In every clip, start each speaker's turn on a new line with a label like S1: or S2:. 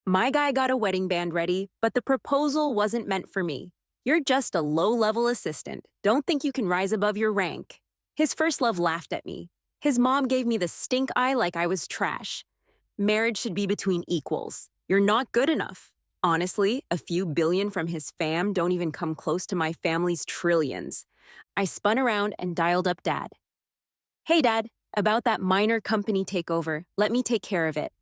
S1: My guy got a wedding band ready, but the proposal wasn't meant for me. You're just a low-level assistant. Don't think you can rise above your rank. His first love laughed at me. His mom gave me the stink eye like I was trash. Marriage should be between equals. You're not good enough. Honestly, a few billion from his fam don't even come close to my family's trillions. I spun around and dialed up Dad. Hey, Dad, about that minor company takeover. Let me take care of it.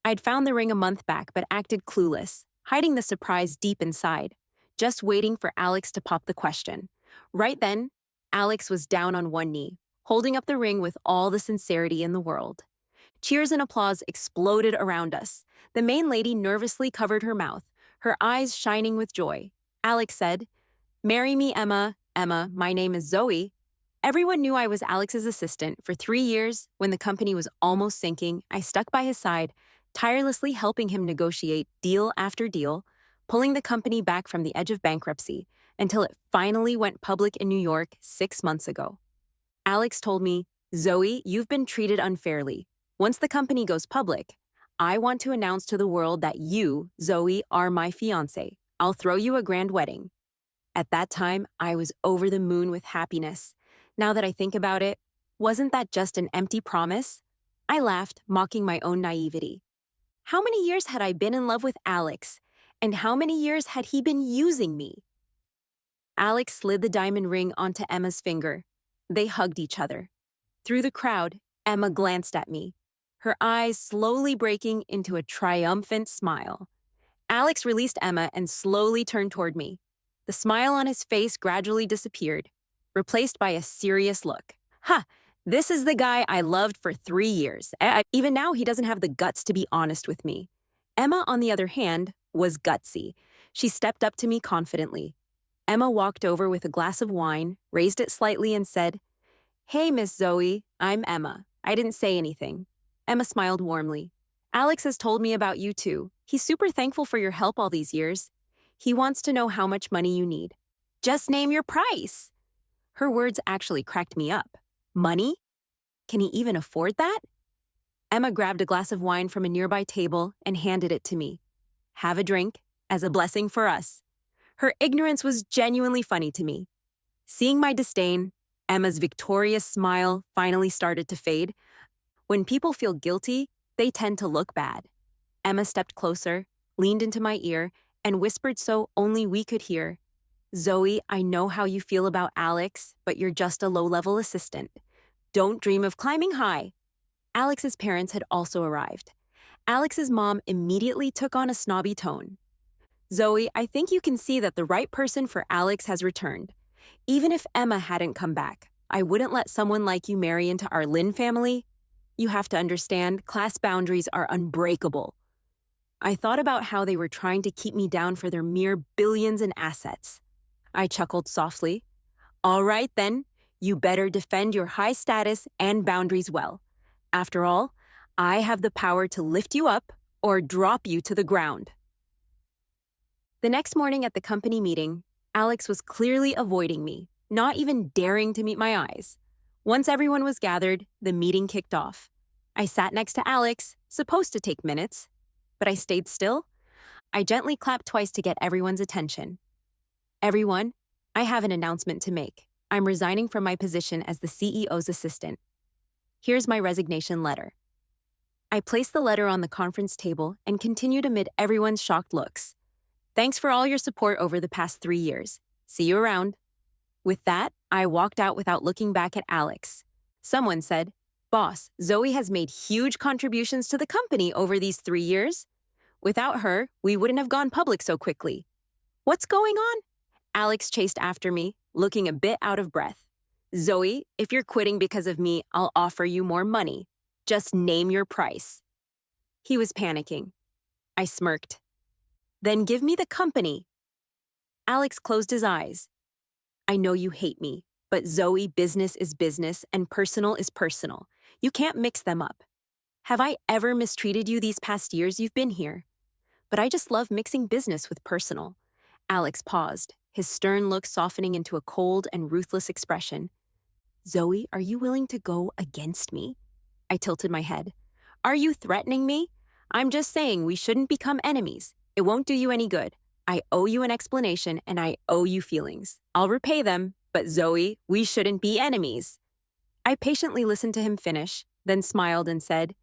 S1: I'd found the ring a month back but acted clueless, hiding the surprise deep inside, just waiting for Alex to pop the question. Right then, Alex was down on one knee, holding up the ring with all the sincerity in the world. Cheers and applause exploded around us. The main lady nervously covered her mouth, her eyes shining with joy. Alex said, "Marry me, Emma. Emma, my name is Zoe." Everyone knew I was Alex's assistant. For 3 years, when the company was almost sinking, I stuck by his side, tirelessly helping him negotiate deal after deal, pulling the company back from the edge of bankruptcy until it finally went public in New York 6 months ago. Alex told me, "Zoe, you've been treated unfairly. Once the company goes public, I want to announce to the world that you, Zoe, are my fiancée. I'll throw you a grand wedding." At that time, I was over the moon with happiness. Now that I think about it, wasn't that just an empty promise? I laughed, mocking my own naivety. How many years had I been in love with Alex? And how many years had he been using me? Alex slid the diamond ring onto Emma's finger. They hugged each other. Through the crowd, Emma glanced at me, her eyes slowly breaking into a triumphant smile. Alex released Emma and slowly turned toward me. The smile on his face gradually disappeared, replaced by a serious look. Ha! This is the guy I loved for 3 years. Even now, he doesn't have the guts to be honest with me. Emma, on the other hand, was gutsy. She stepped up to me confidently. Emma walked over with a glass of wine, raised it slightly, and said, "Hey, Miss Zoe, I'm Emma. I didn't say anything." Emma smiled warmly. "Alex has told me about you too. He's super thankful for your help all these years. He wants to know how much money you need. Just name your price." Her words actually cracked me up. Money? Can he even afford that? Emma grabbed a glass of wine from a nearby table and handed it to me. "Have a drink, as a blessing for us." Her ignorance was genuinely funny to me. Seeing my disdain, Emma's victorious smile finally started to fade. When people feel guilty, they tend to look bad. Emma stepped closer, leaned into my ear, and whispered so only we could hear, "Zoe, I know how you feel about Alex, but you're just a low-level assistant. Don't dream of climbing high." Alex's parents had also arrived. Alex's mom immediately took on a snobby tone. "Zoe, I think you can see that the right person for Alex has returned. Even if Emma hadn't come back, I wouldn't let someone like you marry into our Lynn family. You have to understand, class boundaries are unbreakable." I thought about how they were trying to keep me down for their mere billions in assets. I chuckled softly. "All right, then. You better defend your high status and boundaries well. After all, I have the power to lift you up or drop you to the ground." The next morning at the company meeting, Alex was clearly avoiding me, not even daring to meet my eyes. Once everyone was gathered, the meeting kicked off. I sat next to Alex, supposed to take minutes, but I stayed still. I gently clapped twice to get everyone's attention. "Everyone, I have an announcement to make. I'm resigning from my position as the CEO's assistant. Here's my resignation letter." I placed the letter on the conference table and continued amid everyone's shocked looks. "Thanks for all your support over the past 3 years. See you around." With that, I walked out without looking back at Alex. Someone said, "Boss, Zoe has made huge contributions to the company over these 3 years. Without her, we wouldn't have gone public so quickly." "What's going on?" Alex chased after me, looking a bit out of breath. "Zoe, if you're quitting because of me, I'll offer you more money. Just name your price." He was panicking. I smirked. "Then give me the company." Alex closed his eyes. "I know you hate me, but Zoe, business is business and personal is personal. You can't mix them up. Have I ever mistreated you these past years you've been here? But I just love mixing business with personal." Alex paused, his stern look softening into a cold and ruthless expression. "Zoe, are you willing to go against me?" I tilted my head. "Are you threatening me? I'm just saying we shouldn't become enemies. It won't do you any good. I owe you an explanation and I owe you feelings. I'll repay them, but Zoe, we shouldn't be enemies. I patiently listened to him finish, then smiled and said,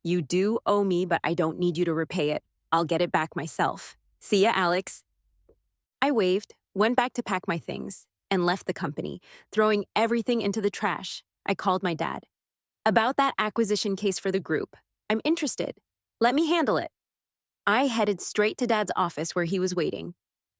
S1: You do owe me, but I don't need you to repay it. I'll get it back myself. See ya, Alex. I waved, went back to pack my things, and left the company, throwing everything into the trash. I called my dad. About that acquisition case for the group. I'm interested. Let me handle it. I headed straight to Dad's office where he was waiting.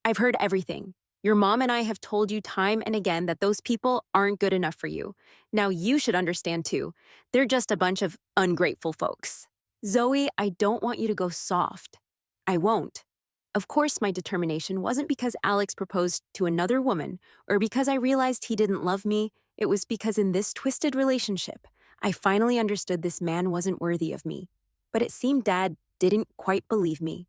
S1: I've heard everything. Your mom and I have told you time and again that those people aren't good enough for you. Now you should understand too. They're just a bunch of ungrateful folks. Zoe, I don't want you to go soft. I won't. Of course, my determination wasn't because Alex proposed to another woman or because I realized he didn't love me. It was because in this twisted relationship, I finally understood this man wasn't worthy of me. But it seemed Dad didn't quite believe me.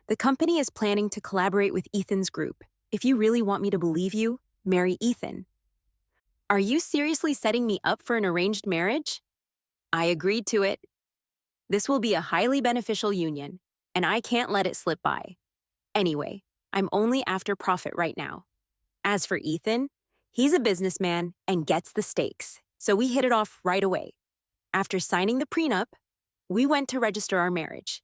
S1: The company is planning to collaborate with Ethan's group. If you really want me to believe you, marry Ethan. Are you seriously setting me up for an arranged marriage? I agreed to it. This will be a highly beneficial union, and I can't let it slip by. Anyway, I'm only after profit right now. As for Ethan, he's a businessman and gets the stakes, so we hit it off right away. After signing the prenup, we went to register our marriage.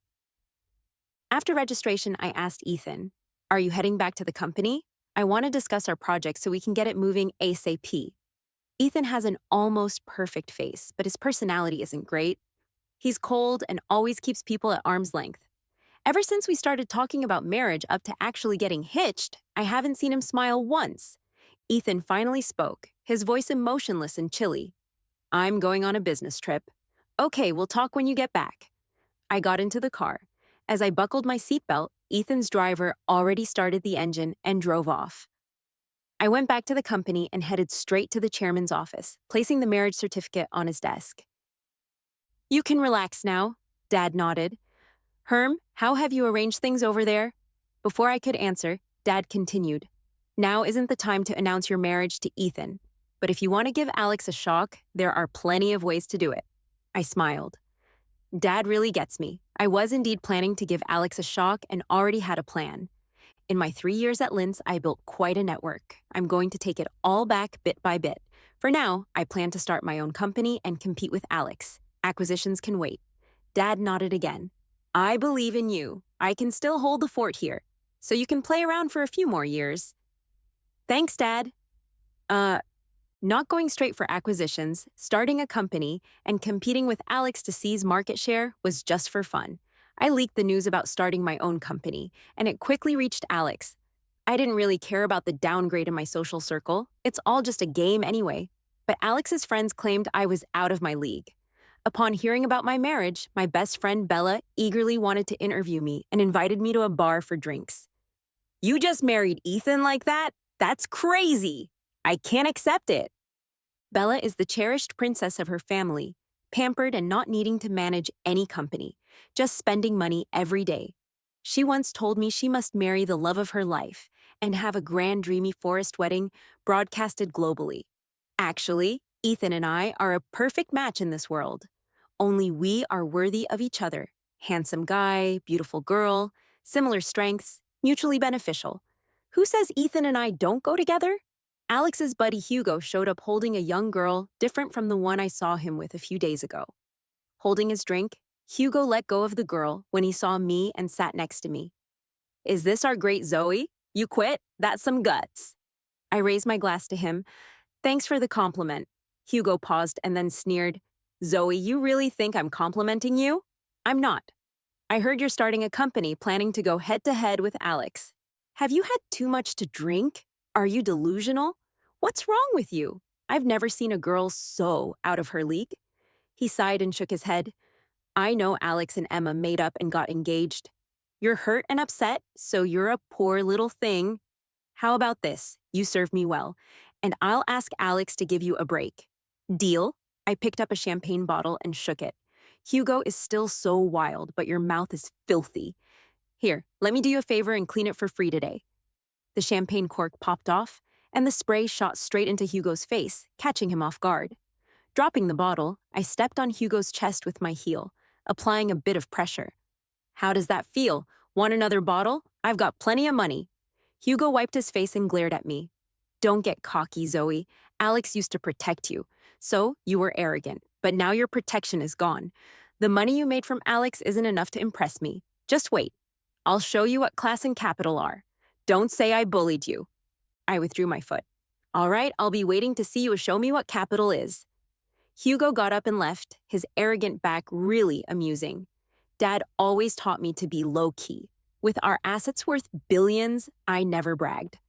S1: After registration, I asked Ethan, Are you heading back to the company? I want to discuss our project so we can get it moving ASAP. Ethan has an almost perfect face, but his personality isn't great. He's cold and always keeps people at arm's length. Ever since we started talking about marriage up to actually getting hitched, I haven't seen him smile once. Ethan finally spoke, his voice emotionless and chilly. I'm going on a business trip. Okay, we'll talk when you get back. I got into the car. As I buckled my seatbelt, Ethan's driver already started the engine and drove off. I went back to the company and headed straight to the chairman's office, placing the marriage certificate on his desk. You can relax now, Dad nodded. Herm, how have you arranged things over there? Before I could answer, Dad continued. Now isn't the time to announce your marriage to Ethan, but if you want to give Alex a shock, there are plenty of ways to do it. I smiled. Dad really gets me. I was indeed planning to give Alex a shock and already had a plan. In my 3 years at Linz, I built quite a network. I'm going to take it all back bit by bit. For now, I plan to start my own company and compete with Alex. Acquisitions can wait. Dad nodded again. I believe in you. I can still hold the fort here, so you can play around for a few more years. Thanks, Dad. Not going straight for acquisitions, starting a company, and competing with Alex to seize market share was just for fun. I leaked the news about starting my own company, and it quickly reached Alex. I didn't really care about the downgrade in my social circle. It's all just a game anyway. But Alex's friends claimed I was out of my league. Upon hearing about my marriage, my best friend Bella eagerly wanted to interview me and invited me to a bar for drinks. You just married Ethan like that? That's crazy! I can't accept it. Bella is the cherished princess of her family, pampered and not needing to manage any company, just spending money every day. She once told me she must marry the love of her life and have a grand dreamy forest wedding broadcasted globally. Actually, Ethan and I are a perfect match in this world. Only we are worthy of each other. Handsome guy, beautiful girl, similar strengths, mutually beneficial. Who says Ethan and I don't go together? Alex's buddy Hugo showed up holding a young girl different from the one I saw him with a few days ago. Holding his drink, Hugo let go of the girl when he saw me and sat next to me. Is this our great Zoe? You quit? That's some guts. I raised my glass to him. Thanks for the compliment. Hugo paused and then sneered. Zoe, you really think I'm complimenting you? I'm not. I heard you're starting a company planning to go head-to-head with Alex. Have you had too much to drink? Are you delusional? What's wrong with you? I've never seen a girl so out of her league. He sighed and shook his head. I know Alex and Emma made up and got engaged. You're hurt and upset, so you're a poor little thing. How about this? You serve me well, and I'll ask Alex to give you a break. Deal? I picked up a champagne bottle and shook it. Hugo is still so wild, but your mouth is filthy. Here, let me do you a favor and clean it for free today. The champagne cork popped off, and the spray shot straight into Hugo's face, catching him off guard. Dropping the bottle, I stepped on Hugo's chest with my heel, applying a bit of pressure. How does that feel? Want another bottle? I've got plenty of money. Hugo wiped his face and glared at me. Don't get cocky, Zoe. Alex used to protect you. So, you were arrogant. But now your protection is gone. The money you made from Alex isn't enough to impress me. Just wait. I'll show you what class and capital are. Don't say I bullied you. I withdrew my foot. All right, I'll be waiting to see you show me what capital is. Hugo got up and left, his arrogant back really amusing. Dad always taught me to be low-key. With our assets worth billions, I never bragged.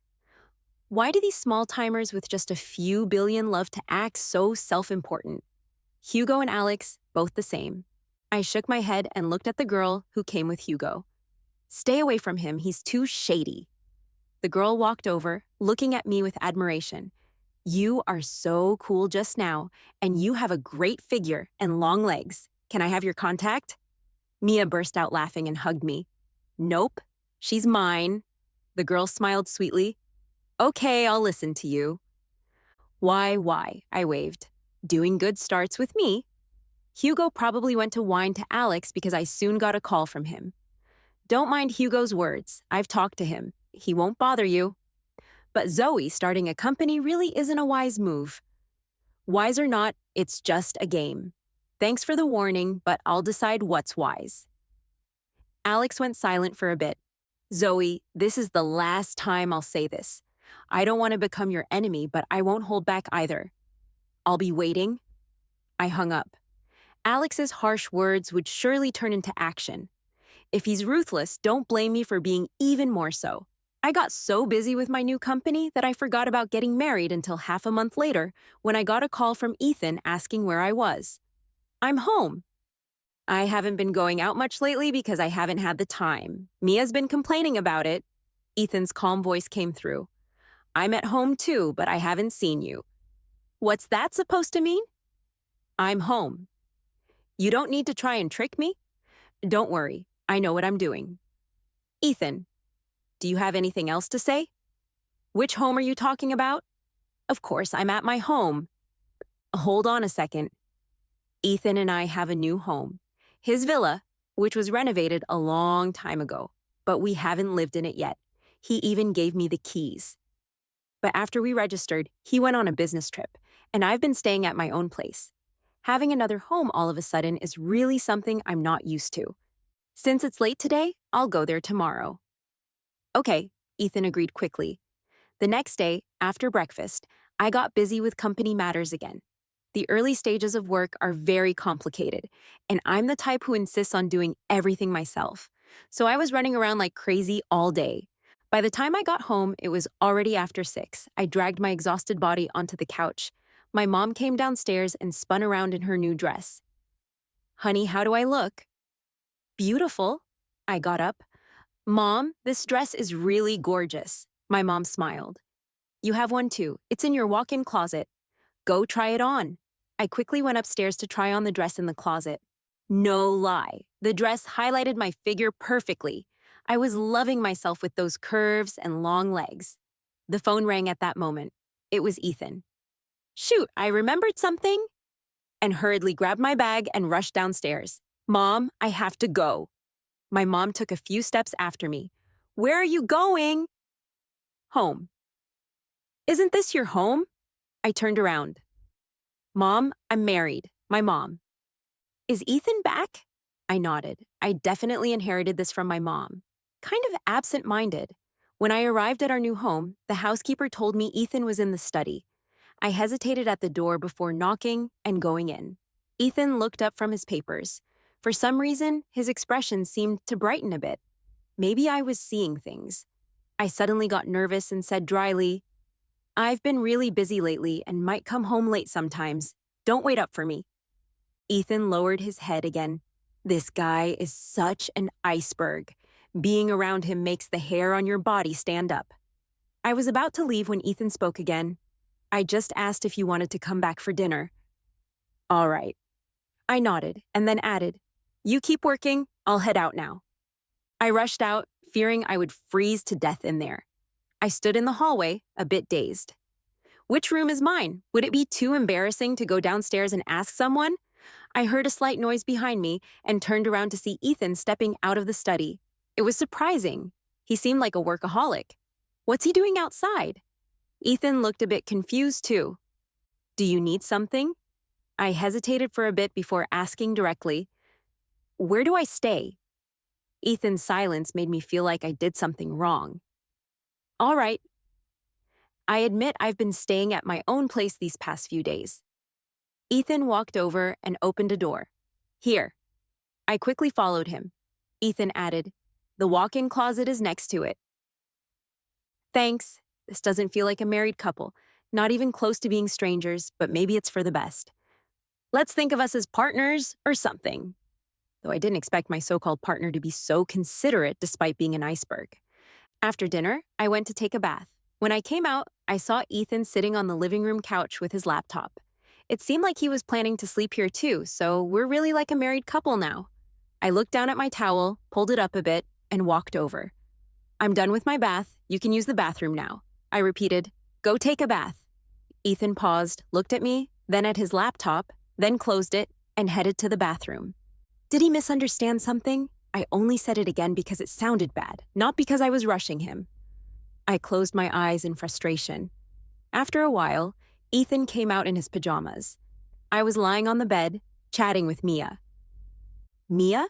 S1: Why do these small-timers with just a few billion love to act so self-important? Hugo and Alex, both the same. I shook my head and looked at the girl who came with Hugo. Stay away from him, he's too shady. The girl walked over, looking at me with admiration. You are so cool just now, and you have a great figure and long legs. Can I have your contact? Mia burst out laughing and hugged me. Nope, she's mine. The girl smiled sweetly. Okay, I'll listen to you. Why, I waved. Doing good starts with me. Hugo probably went to whine to Alex because I soon got a call from him. Don't mind Hugo's words. I've talked to him. He won't bother you. But Zoe starting a company really isn't a wise move. Wise or not, it's just a game. Thanks for the warning, but I'll decide what's wise. Alex went silent for a bit. Zoe, this is the last time I'll say this. I don't want to become your enemy, but I won't hold back either. I'll be waiting. I hung up. Alex's harsh words would surely turn into action. If he's ruthless, don't blame me for being even more so. I got so busy with my new company that I forgot about getting married until half a month later when I got a call from Ethan asking where I was. I'm home. I haven't been going out much lately because I haven't had the time. Mia's been complaining about it. Ethan's calm voice came through. I'm at home too, but I haven't seen you. What's that supposed to mean? I'm home. You don't need to try and trick me. Don't worry, I know what I'm doing. Ethan, do you have anything else to say? Which home are you talking about? Of course, I'm at my home. Hold on a second. Ethan and I have a new home. His villa, which was renovated a long time ago, but we haven't lived in it yet. He even gave me the keys. But after we registered, he went on a business trip, and I've been staying at my own place. Having another home all of a sudden is really something I'm not used to. Since it's late today, I'll go there tomorrow. Okay, Ethan agreed quickly. The next day, after breakfast, I got busy with company matters again. The early stages of work are very complicated, and I'm the type who insists on doing everything myself. So I was running around like crazy all day. By the time I got home, it was already after 6. I dragged my exhausted body onto the couch. My mom came downstairs and spun around in her new dress. Honey, how do I look? Beautiful. I got up. Mom, this dress is really gorgeous. My mom smiled. You have one too. It's in your walk-in closet. Go try it on. I quickly went upstairs to try on the dress in the closet. No lie, the dress highlighted my figure perfectly. I was loving myself with those curves and long legs. The phone rang at that moment. It was Ethan. Shoot, I remembered something. And hurriedly grabbed my bag and rushed downstairs. Mom, I have to go. My mom took a few steps after me. Where are you going? Home. Isn't this your home? I turned around. Mom, I'm married. My mom. Is Ethan back? I nodded. I definitely inherited this from my mom. Kind of absent-minded. When I arrived at our new home, the housekeeper told me Ethan was in the study. I hesitated at the door before knocking and going in. Ethan looked up from his papers. For some reason, his expression seemed to brighten a bit. Maybe I was seeing things. I suddenly got nervous and said dryly, I've been really busy lately and might come home late sometimes. Don't wait up for me. Ethan lowered his head again. This guy is such an iceberg. Being around him makes the hair on your body stand up. I was about to leave when Ethan spoke again. I just asked if you wanted to come back for dinner. All right. I nodded and then added, You keep working, I'll head out now. I rushed out, fearing I would freeze to death in there. I stood in the hallway, a bit dazed. Which room is mine? Would it be too embarrassing to go downstairs and ask someone? I heard a slight noise behind me and turned around to see Ethan stepping out of the study. It was surprising. He seemed like a workaholic. What's he doing outside? Ethan looked a bit confused too. Do you need something? I hesitated for a bit before asking directly, where do I stay? Ethan's silence made me feel like I did something wrong. All right. I admit I've been staying at my own place these past few days. Ethan walked over and opened a door. Here. I quickly followed him. Ethan added, the walk-in closet is next to it. Thanks. This doesn't feel like a married couple, not even close to being strangers, but maybe it's for the best. Let's think of us as partners or something. Though I didn't expect my so-called partner to be so considerate despite being an iceberg. After dinner, I went to take a bath. When I came out, I saw Ethan sitting on the living room couch with his laptop. It seemed like he was planning to sleep here too, so we're really like a married couple now. I looked down at my towel, pulled it up a bit, and walked over. I'm done with my bath. You can use the bathroom now. I repeated, go take a bath. Ethan paused, looked at me, then at his laptop, then closed it, and headed to the bathroom. Did he misunderstand something? I only said it again because it sounded bad, not because I was rushing him. I closed my eyes in frustration. After a while, Ethan came out in his pajamas. I was lying on the bed, chatting with Mia. Mia?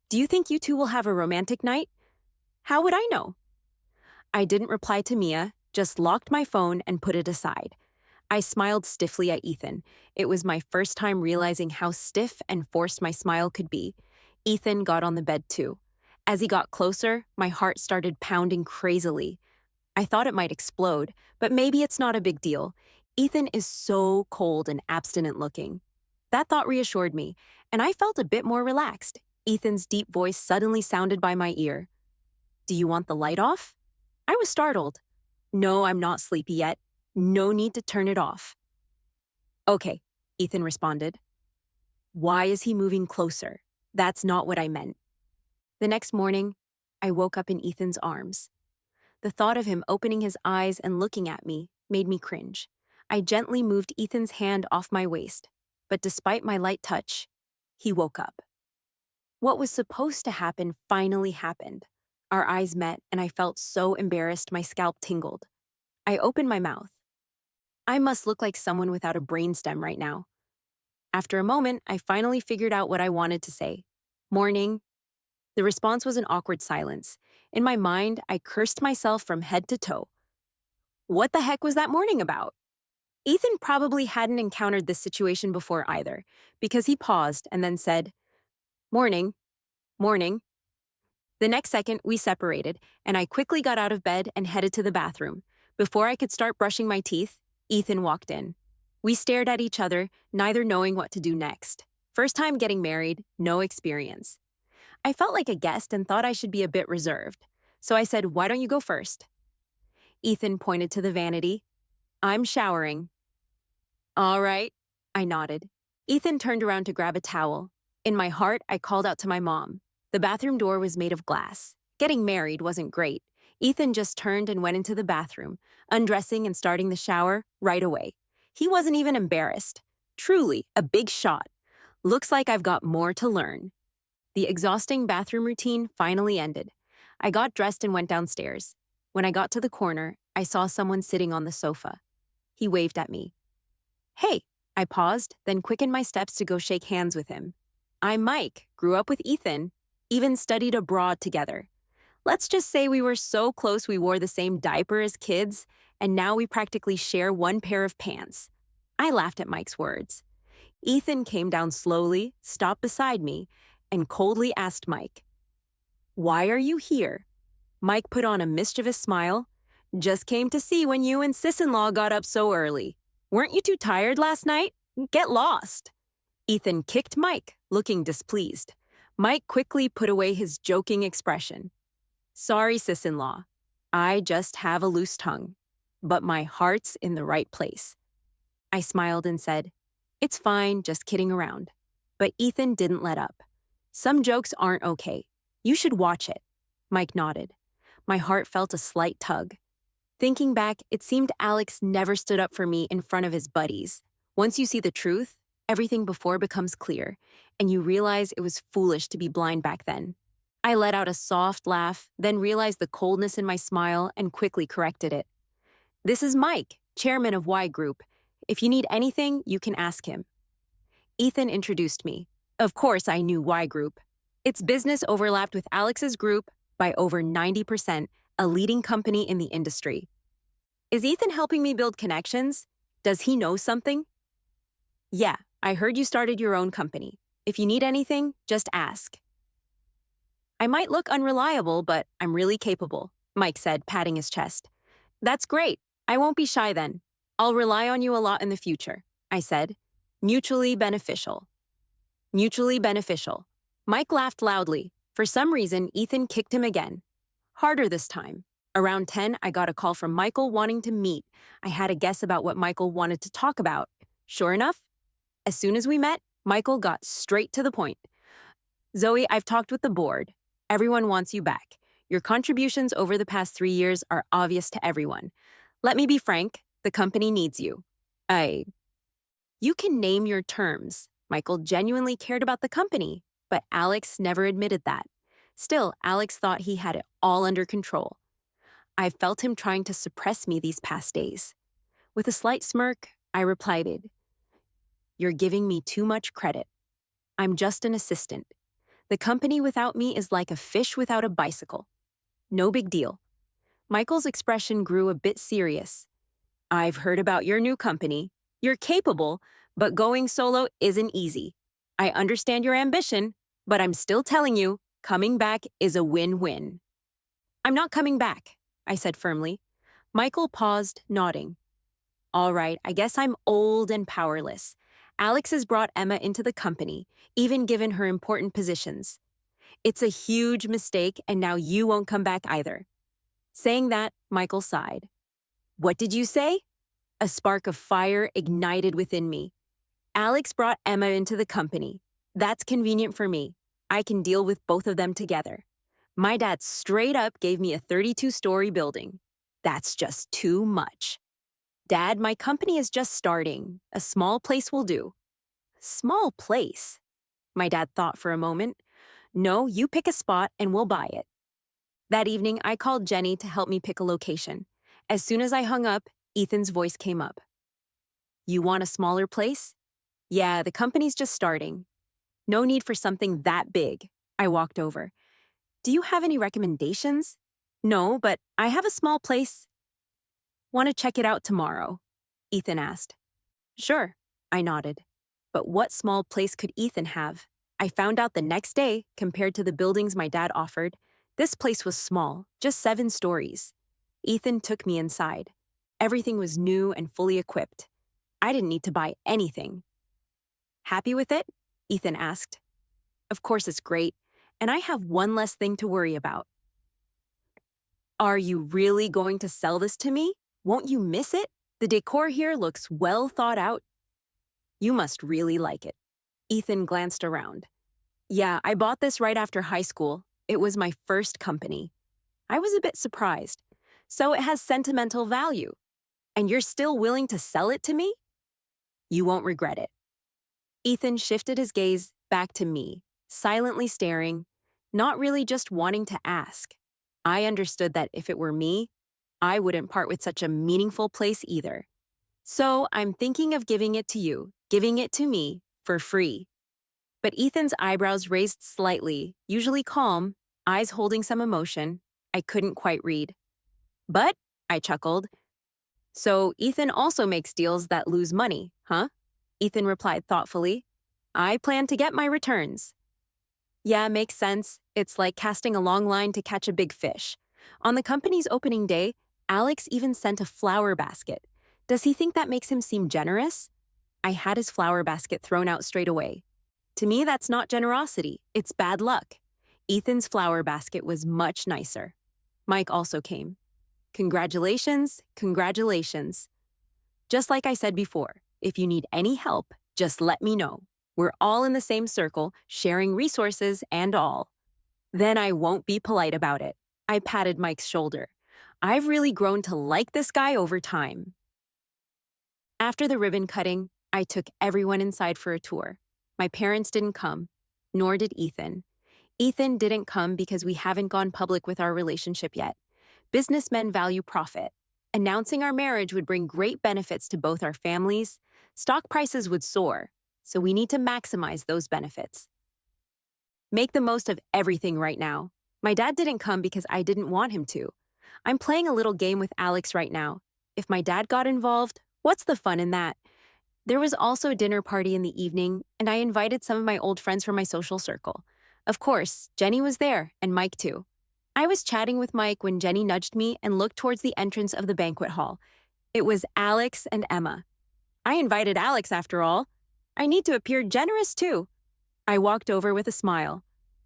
S1: Do you think you two will have a romantic night? How would I know? I didn't reply to Mia, just locked my phone and put it aside. I smiled stiffly at Ethan. It was my first time realizing how stiff and forced my smile could be. Ethan got on the bed too. As he got closer, my heart started pounding crazily. I thought it might explode, but maybe it's not a big deal. Ethan is so cold and abstinent looking. That thought reassured me, and I felt a bit more relaxed. Ethan's deep voice suddenly sounded by my ear. Do you want the light off? I was startled. No, I'm not sleepy yet. No need to turn it off. Okay, Ethan responded. Why is he moving closer? That's not what I meant. The next morning, I woke up in Ethan's arms. The thought of him opening his eyes and looking at me made me cringe. I gently moved Ethan's hand off my waist, but despite my light touch, he woke up. What was supposed to happen finally happened. Our eyes met, and I felt so embarrassed my scalp tingled. I opened my mouth. I must look like someone without a brainstem right now. After a moment, I finally figured out what I wanted to say. Morning. The response was an awkward silence. In my mind, I cursed myself from head to toe. What the heck was that morning about? Ethan probably hadn't encountered this situation before either, because he paused and then said, Morning. Morning. The next second, we separated, and I quickly got out of bed and headed to the bathroom. Before I could start brushing my teeth, Ethan walked in. We stared at each other, neither knowing what to do next. First time getting married, no experience. I felt like a guest and thought I should be a bit reserved. So I said, why don't you go first? Ethan pointed to the vanity. I'm showering. All right, I nodded. Ethan turned around to grab a towel. In my heart, I called out to my mom. The bathroom door was made of glass. Getting married wasn't great. Ethan just turned and went into the bathroom, undressing and starting the shower right away. He wasn't even embarrassed. Truly, a big shot. Looks like I've got more to learn. The exhausting bathroom routine finally ended. I got dressed and went downstairs. When I got to the corner, I saw someone sitting on the sofa. He waved at me. Hey, I paused, then quickened my steps to go shake hands with him. I'm Mike, grew up with Ethan, even studied abroad together. Let's just say we were so close we wore the same diaper as kids, and now we practically share one pair of pants. I laughed at Mike's words. Ethan came down slowly, stopped beside me, and coldly asked Mike, Why are you here? Mike put on a mischievous smile. Just came to see when you and sis-in-law got up so early. Weren't you too tired last night? Get lost. Ethan kicked Mike, looking displeased. Mike quickly put away his joking expression. Sorry, sis-in-law. I just have a loose tongue, but my heart's in the right place. I smiled and said, It's fine, just kidding around. But Ethan didn't let up. Some jokes aren't okay. You should watch it. Mike nodded. My heart felt a slight tug. Thinking back, it seemed Alex never stood up for me in front of his buddies. Once you see the truth, Everything before becomes clear, and you realize it was foolish to be blind back then. I let out a soft laugh, then realized the coldness in my smile and quickly corrected it. This is Mike, chairman of Y Group. If you need anything, you can ask him. Ethan introduced me. Of course, I knew Y Group. Its business overlapped with Alex's group by over 90%, a leading company in the industry. Is Ethan helping me build connections? Does he know something? Yeah, I heard you started your own company. If you need anything, just ask. I might look unreliable, but I'm really capable, Mike said, patting his chest. That's great. I won't be shy then. I'll rely on you a lot in the future, I said. Mutually beneficial. Mutually beneficial. Mike laughed loudly. For some reason, Ethan kicked him again. Harder this time. Around 10, I got a call from Michael wanting to meet. I had a guess about what Michael wanted to talk about. Sure enough, as soon as we met, Michael got straight to the point. Zoe, I've talked with the board. Everyone wants you back. Your contributions over the past 3 years are obvious to everyone. Let me be frank, the company needs you. You can name your terms. Michael genuinely cared about the company, but Alex never admitted that. Still, Alex thought he had it all under control. I felt him trying to suppress me these past days. With a slight smirk, I replied, You're giving me too much credit. I'm just an assistant. The company without me is like a fish without a bicycle. No big deal. Michael's expression grew a bit serious. I've heard about your new company. You're capable, but going solo isn't easy. I understand your ambition, but I'm still telling you, coming back is a win-win. I'm not coming back, I said firmly. Michael paused, nodding. All right, I guess I'm old and powerless. Alex has brought Emma into the company, even given her important positions. It's a huge mistake, and now you won't come back either. Saying that, Michael sighed. What did you say? A spark of fire ignited within me. Alex brought Emma into the company. That's convenient for me. I can deal with both of them together. My dad straight up gave me a 32-story building. That's just too much. Dad, my company is just starting. A small place will do. Small place? My dad thought for a moment. No, you pick a spot and we'll buy it. That evening, I called Jenny to help me pick a location. As soon as I hung up, Ethan's voice came up. You want a smaller place? Yeah, the company's just starting. No need for something that big. I walked over. Do you have any recommendations? No, but I have a small place. Want to check it out tomorrow? Ethan asked. Sure, I nodded. But what small place could Ethan have? I found out the next day, compared to the buildings my dad offered, this place was small, just 7 stories. Ethan took me inside. Everything was new and fully equipped. I didn't need to buy anything. Happy with it? Ethan asked. Of course it's great, and I have one less thing to worry about. Are you really going to sell this to me? Won't you miss it? The decor here looks well thought out. You must really like it. Ethan glanced around. Yeah, I bought this right after high school. It was my first company. I was a bit surprised. So it has sentimental value. And you're still willing to sell it to me? You won't regret it. Ethan shifted his gaze back to me, silently staring, not really just wanting to ask. I understood that if it were me, I wouldn't part with such a meaningful place either. So I'm thinking of giving it to you, giving it to me, for free. But Ethan's eyebrows raised slightly, usually calm, eyes holding some emotion. I couldn't quite read. But, I chuckled. So Ethan also makes deals that lose money, huh? Ethan replied thoughtfully. I plan to get my returns. Yeah, makes sense. It's like casting a long line to catch a big fish. On the company's opening day, Alex even sent a flower basket. Does he think that makes him seem generous? I had his flower basket thrown out straight away. To me, that's not generosity. It's bad luck. Ethan's flower basket was much nicer. Mike also came. Congratulations, congratulations. Just like I said before, if you need any help, just let me know. We're all in the same circle, sharing resources and all. Then I won't be polite about it. I patted Mike's shoulder. I've really grown to like this guy over time. After the ribbon cutting, I took everyone inside for a tour. My parents didn't come, nor did Ethan. Ethan didn't come because we haven't gone public with our relationship yet. Businessmen value profit. Announcing our marriage would bring great benefits to both our families. Stock prices would soar, so we need to maximize those benefits. Make the most of everything right now. My dad didn't come because I didn't want him to. I'm playing a little game with Alex right now. If my dad got involved, what's the fun in that? There was also a dinner party in the evening, and I invited some of my old friends from my social circle. Of course, Jenny was there, and Mike too. I was chatting with Mike when Jenny nudged me and looked towards the entrance of the banquet hall. It was Alex and Emma. I invited Alex after all. I need to appear generous too. I walked over with a smile.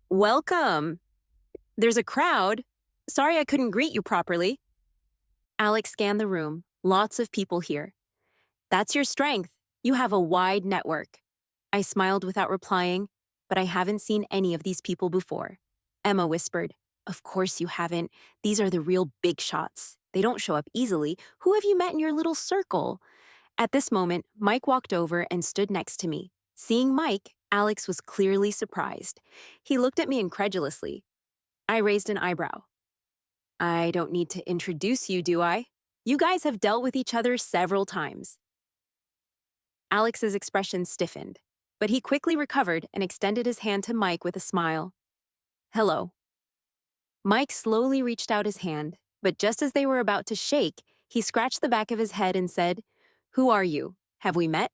S1: Welcome. There's a crowd. Sorry I couldn't greet you properly. Alex scanned the room. Lots of people here. That's your strength. You have a wide network. I smiled without replying, but I haven't seen any of these people before. Emma whispered, Of course you haven't. These are the real big shots. They don't show up easily. Who have you met in your little circle? At this moment, Mike walked over and stood next to me. Seeing Mike, Alex was clearly surprised. He looked at me incredulously. I raised an eyebrow. I don't need to introduce you, do I? You guys have dealt with each other several times. Alex's expression stiffened, but he quickly recovered and extended his hand to Mike with a smile. Hello. Mike slowly reached out his hand, but just as they were about to shake, he scratched the back of his head and said, Who are you? Have we met?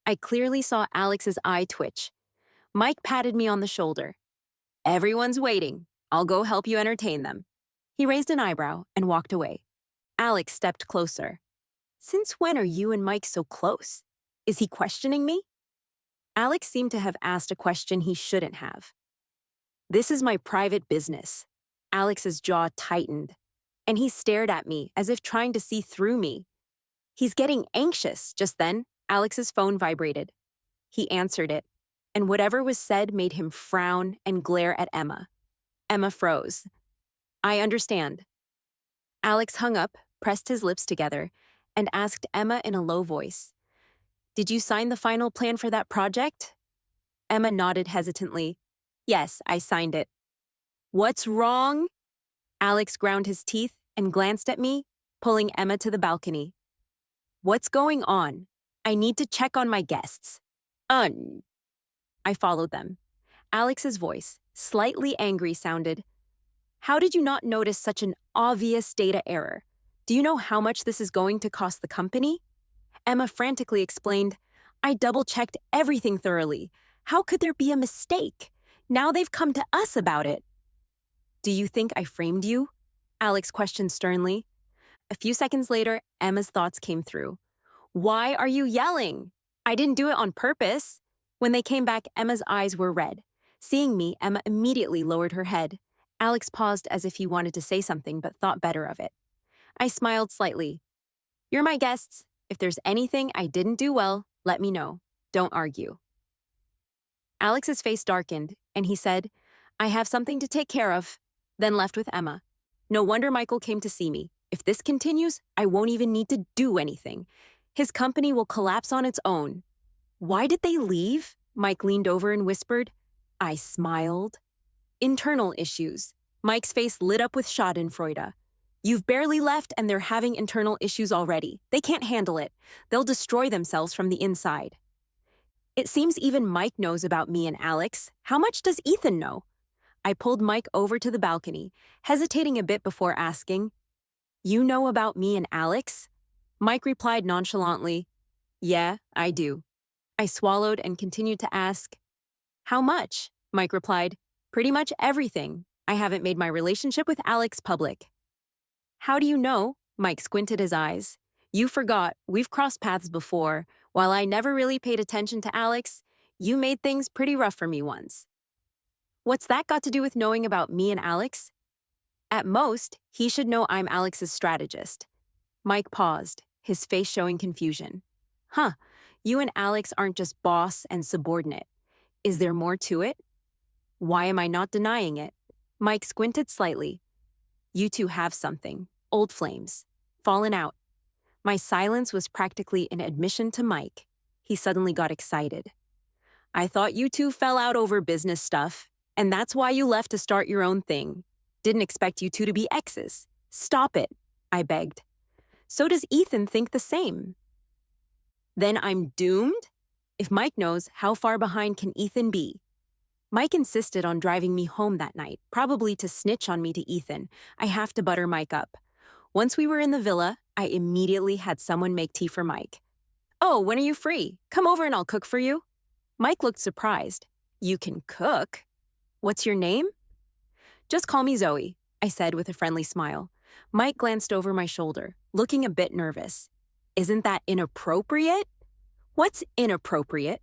S1: I clearly saw Alex's eye twitch. Mike patted me on the shoulder. Everyone's waiting. I'll go help you entertain them. He raised an eyebrow and walked away. Alex stepped closer. Since when are you and Mike so close? Is he questioning me? Alex seemed to have asked a question he shouldn't have. This is my private business. Alex's jaw tightened, and he stared at me as if trying to see through me. He's getting anxious. Just then, Alex's phone vibrated. He answered it, and whatever was said made him frown and glare at Emma. Emma froze. I understand. Alex hung up, pressed his lips together, and asked Emma in a low voice, Did you sign the final plan for that project? Emma nodded hesitantly. Yes, I signed it. What's wrong? Alex ground his teeth and glanced at me, pulling Emma to the balcony. What's going on? I need to check on my guests. I followed them. Alex's voice, slightly angry, sounded, How did you not notice such an obvious data error? Do you know how much this is going to cost the company? Emma frantically explained, I double-checked everything thoroughly. How could there be a mistake? Now they've come to us about it. Do you think I framed you? Alex questioned sternly. A few seconds later, Emma's thoughts came through. Why are you yelling? I didn't do it on purpose. When they came back, Emma's eyes were red. Seeing me, Emma immediately lowered her head. Alex paused as if he wanted to say something but thought better of it. I smiled slightly. You're my guests. If there's anything I didn't do well, let me know. Don't argue. Alex's face darkened, and he said, I have something to take care of, then left with Emma. No wonder Michael came to see me. If this continues, I won't even need to do anything. His company will collapse on its own. Why did they leave? Mike leaned over and whispered. I smiled. Internal issues. Mike's face lit up with schadenfreude. You've barely left and they're having internal issues already. They can't handle it. They'll destroy themselves from the inside. It seems even Mike knows about me and Alex. How much does Ethan know? I pulled Mike over to the balcony, hesitating a bit before asking, You know about me and Alex? Mike replied nonchalantly, Yeah, I do. I swallowed and continued to ask, How much? Mike replied, Pretty much everything. I haven't made my relationship with Alex public. How do you know? Mike squinted his eyes. You forgot, we've crossed paths before. While I never really paid attention to Alex, you made things pretty rough for me once. What's that got to do with knowing about me and Alex? At most, he should know I'm Alex's strategist. Mike paused, his face showing confusion. Huh, you and Alex aren't just boss and subordinate. Is there more to it? Why am I not denying it? Mike squinted slightly. You two have something. Old flames. Fallen out. My silence was practically an admission to Mike. He suddenly got excited. I thought you two fell out over business stuff, and that's why you left to start your own thing. Didn't expect you two to be exes. Stop it, I begged. So does Ethan think the same? Then I'm doomed? If Mike knows, how far behind can Ethan be? Mike insisted on driving me home that night, probably to snitch on me to Ethan. I have to butter Mike up. Once we were in the villa, I immediately had someone make tea for Mike. Oh, when are you free? Come over and I'll cook for you. Mike looked surprised. You can cook? What's your name? Just call me Zoe, I said with a friendly smile. Mike glanced over my shoulder, looking a bit nervous. Isn't that inappropriate? What's inappropriate?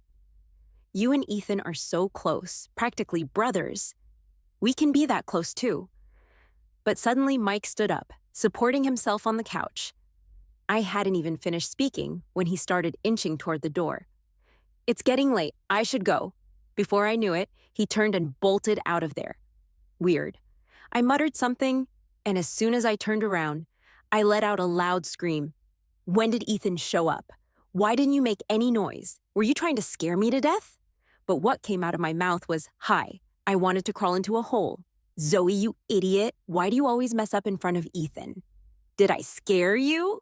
S1: You and Ethan are so close, practically brothers. We can be that close too. But suddenly Mike stood up, supporting himself on the couch. I hadn't even finished speaking when he started inching toward the door. It's getting late. I should go. Before I knew it, he turned and bolted out of there. Weird. I muttered something, and as soon as I turned around, I let out a loud scream. When did Ethan show up? Why didn't you make any noise? Were you trying to scare me to death? But what came out of my mouth was, hi. I wanted to crawl into a hole. Zoe, you idiot. Why do you always mess up in front of Ethan? Did I scare you?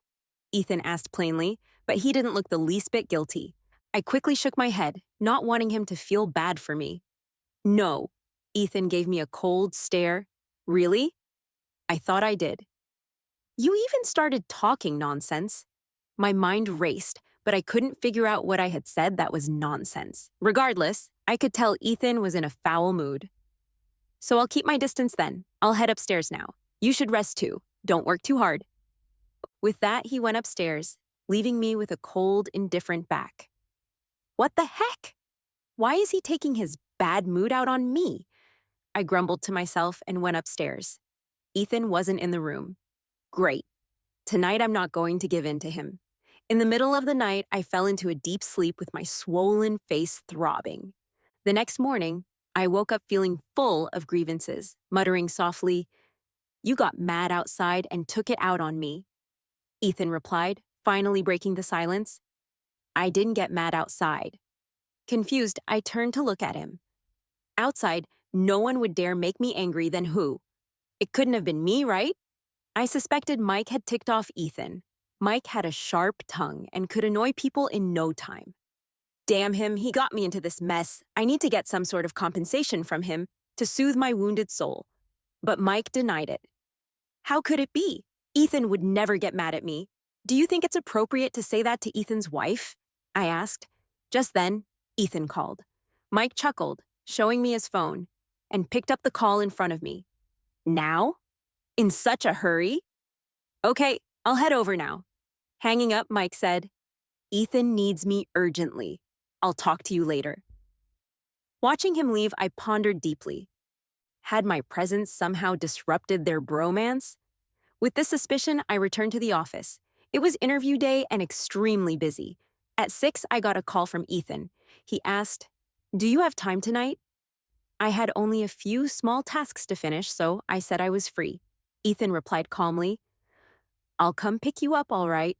S1: Ethan asked plainly, but he didn't look the least bit guilty. I quickly shook my head, not wanting him to feel bad for me. No. Ethan gave me a cold stare. Really? I thought I did. You even started talking nonsense. My mind raced, but I couldn't figure out what I had said that was nonsense. Regardless, I could tell Ethan was in a foul mood. So I'll keep my distance then. I'll head upstairs now. You should rest too. Don't work too hard. With that, he went upstairs, leaving me with a cold, indifferent back. What the heck? Why is he taking his bad mood out on me? I grumbled to myself and went upstairs. Ethan wasn't in the room. Great. Tonight I'm not going to give in to him. In the middle of the night, I fell into a deep sleep with my swollen face throbbing. The next morning, I woke up feeling full of grievances, muttering softly, "You got mad outside and took it out on me." Ethan replied, finally breaking the silence. I didn't get mad outside. Confused, I turned to look at him. Outside, no one would dare make me angry, then who? It couldn't have been me, right? I suspected Mike had ticked off Ethan. Mike had a sharp tongue and could annoy people in no time. Damn him, he got me into this mess. I need to get some sort of compensation from him to soothe my wounded soul. But Mike denied it. How could it be? Ethan would never get mad at me. Do you think it's appropriate to say that to Ethan's wife? I asked. Just then, Ethan called. Mike chuckled, showing me his phone, and picked up the call in front of me. Now? In such a hurry? Okay, I'll head over now. Hanging up, Mike said, Ethan needs me urgently. I'll talk to you later. Watching him leave, I pondered deeply. Had my presence somehow disrupted their bromance? With this suspicion, I returned to the office. It was interview day and extremely busy. At 6, I got a call from Ethan. He asked, "Do you have time tonight?" I had only a few small tasks to finish, so I said I was free. Ethan replied calmly, "I'll come pick you up, all right."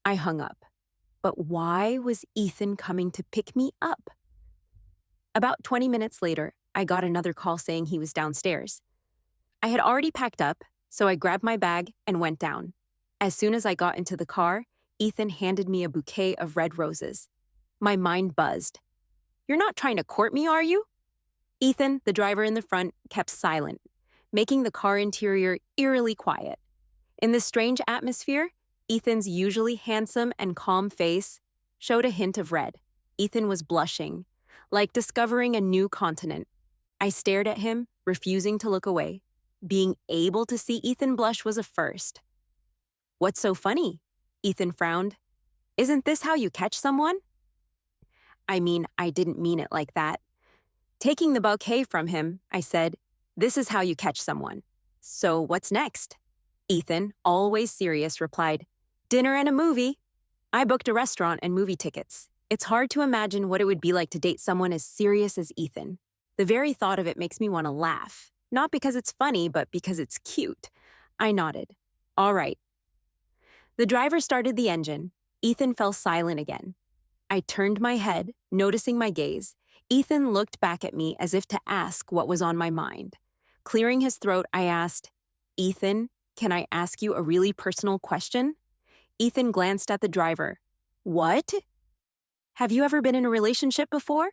S1: I hung up. But why was Ethan coming to pick me up? About 20 minutes later, I got another call saying he was downstairs. I had already packed up, so I grabbed my bag and went down. As soon as I got into the car, Ethan handed me a bouquet of red roses. My mind buzzed. "You're not trying to court me, are you?" Ethan, the driver in the front, kept silent, making the car interior eerily quiet. In this strange atmosphere, Ethan's usually handsome and calm face showed a hint of red. Ethan was blushing, like discovering a new continent. I stared at him, refusing to look away. Being able to see Ethan blush was a first. "What's so funny?" Ethan frowned. "Isn't this how you catch someone?" I mean, I didn't mean it like that. Taking the bouquet from him, I said, "This is how you catch someone. So what's next?" Ethan, always serious, replied, "Dinner and a movie." I booked a restaurant and movie tickets. It's hard to imagine what it would be like to date someone as serious as Ethan. The very thought of it makes me want to laugh. Not because it's funny, but because it's cute. I nodded. All right. The driver started the engine. Ethan fell silent again. I turned my head, noticing my gaze. Ethan looked back at me as if to ask what was on my mind. Clearing his throat, I asked, Ethan, can I ask you a really personal question? Ethan glanced at the driver. What? Have you ever been in a relationship before?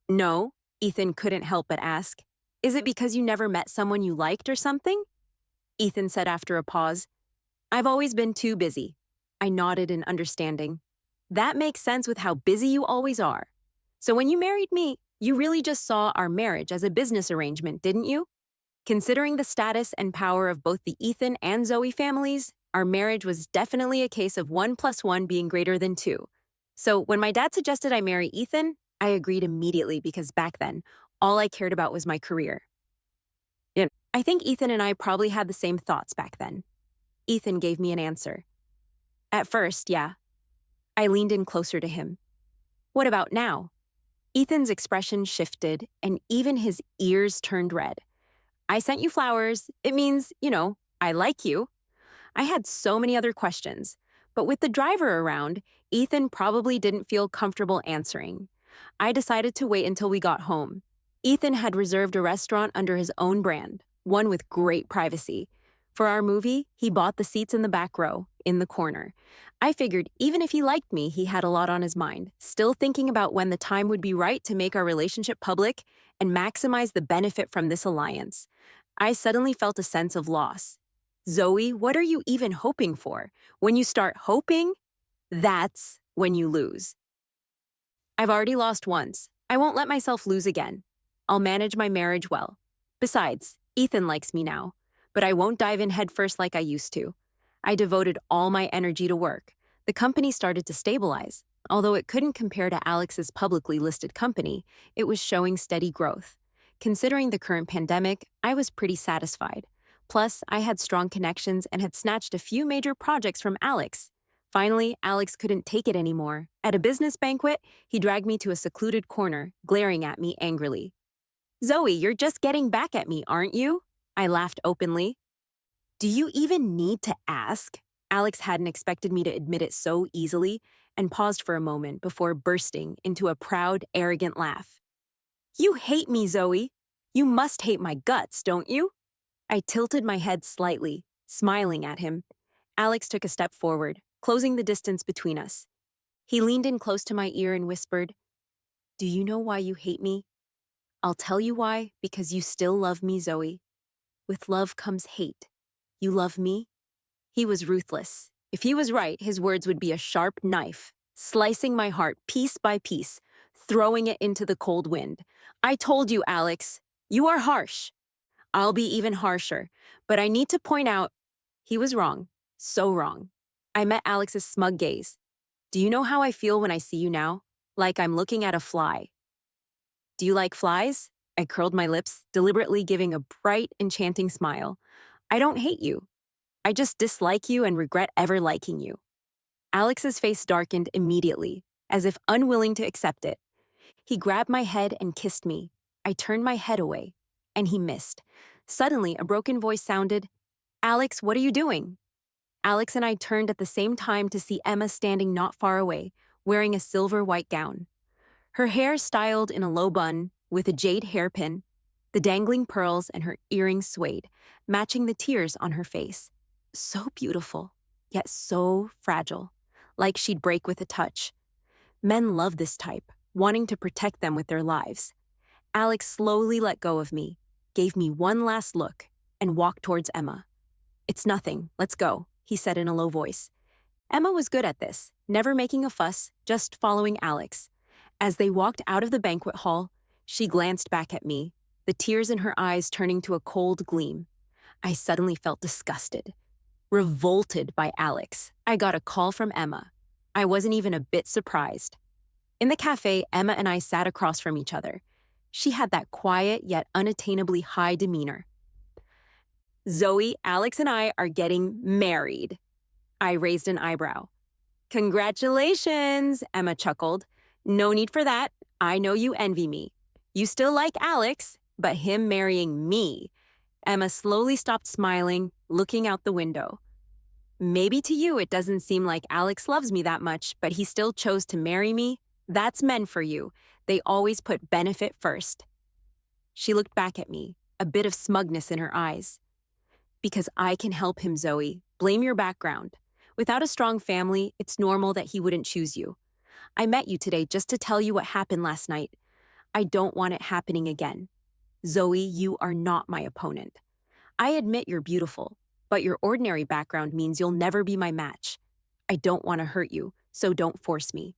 S1: No, Ethan couldn't help but ask. Is it because you never met someone you liked or something? Ethan said after a pause. I've always been too busy. I nodded in understanding. That makes sense with how busy you always are. So when you married me, you really just saw our marriage as a business arrangement, didn't you? Considering the status and power of both the Ethan and Zoe families, our marriage was definitely a case of 1 plus 1 being greater than 2. So when my dad suggested I marry Ethan, I agreed immediately because back then, all I cared about was my career. I think Ethan and I probably had the same thoughts back then. Ethan gave me an answer. At first, yeah. I leaned in closer to him. What about now? Ethan's expression shifted, and even his ears turned red. I sent you flowers. It means, I like you. I had so many other questions, but with the driver around, Ethan probably didn't feel comfortable answering. I decided to wait until we got home. Ethan had reserved a restaurant under his own brand, one with great privacy. For our movie, he bought the seats in the back row, in the corner. I figured even if he liked me, he had a lot on his mind, still thinking about when the time would be right to make our relationship public and maximize the benefit from this alliance. I suddenly felt a sense of loss. Zoe, what are you even hoping for? When you start hoping, that's when you lose. I've already lost once. I won't let myself lose again. I'll manage my marriage well. Besides, Ethan likes me now, but I won't dive in headfirst like I used to. I devoted all my energy to work. The company started to stabilize. Although it couldn't compare to Alex's publicly listed company, it was showing steady growth. Considering the current pandemic, I was pretty satisfied. Plus, I had strong connections and had snatched a few major projects from Alex. Finally, Alex couldn't take it anymore. At a business banquet, he dragged me to a secluded corner, glaring at me angrily. Zoe, you're just getting back at me, aren't you? I laughed openly. Do you even need to ask? Alex hadn't expected me to admit it so easily and paused for a moment before bursting into a proud, arrogant laugh. You hate me, Zoe. You must hate my guts, don't you? I tilted my head slightly, smiling at him. Alex took a step forward, closing the distance between us. He leaned in close to my ear and whispered, Do you know why you hate me? I'll tell you why, because you still love me, Zoe. With love comes hate. You love me? He was ruthless. If he was right, his words would be a sharp knife, slicing my heart piece by piece, throwing it into the cold wind. I told you, Alex, you are harsh. I'll be even harsher, but I need to point out, he was wrong, so wrong. I met Alex's smug gaze. Do you know how I feel when I see you now? Like I'm looking at a fly. Do you like flies? I curled my lips, deliberately giving a bright, enchanting smile. I don't hate you. I just dislike you and regret ever liking you. Alex's face darkened immediately, as if unwilling to accept it. He grabbed my head and kissed me. I turned my head away, and he missed. Suddenly, a broken voice sounded, Alex, what are you doing? Alex and I turned at the same time to see Emma standing not far away, wearing a silver white gown. Her hair styled in a low bun, with a jade hairpin, the dangling pearls and her earrings swayed, matching the tears on her face. So beautiful, yet so fragile, like she'd break with a touch. Men love this type, wanting to protect them with their lives. Alex slowly let go of me, gave me one last look, and walked towards Emma. It's nothing, let's go, he said in a low voice. Emma was good at this, never making a fuss, just following Alex. As they walked out of the banquet hall, she glanced back at me, the tears in her eyes turning to a cold gleam. I suddenly felt disgusted, revolted by Alex. I got a call from Emma. I wasn't even a bit surprised. In the cafe, Emma and I sat across from each other. She had that quiet yet unattainably high demeanor. Zoe, Alex, and I are getting married. I raised an eyebrow. Congratulations, Emma chuckled. No need for that. I know you envy me. You still like Alex, but him marrying me. Emma slowly stopped smiling, looking out the window. Maybe to you it doesn't seem like Alex loves me that much, but he still chose to marry me. That's men for you. They always put benefit first. She looked back at me, a bit of smugness in her eyes. Because I can help him, Zoe. Blame your background. Without a strong family, it's normal that he wouldn't choose you. I met you today just to tell you what happened last night. I don't want it happening again. Zoe, you are not my opponent. I admit you're beautiful, but your ordinary background means you'll never be my match. I don't want to hurt you, so don't force me.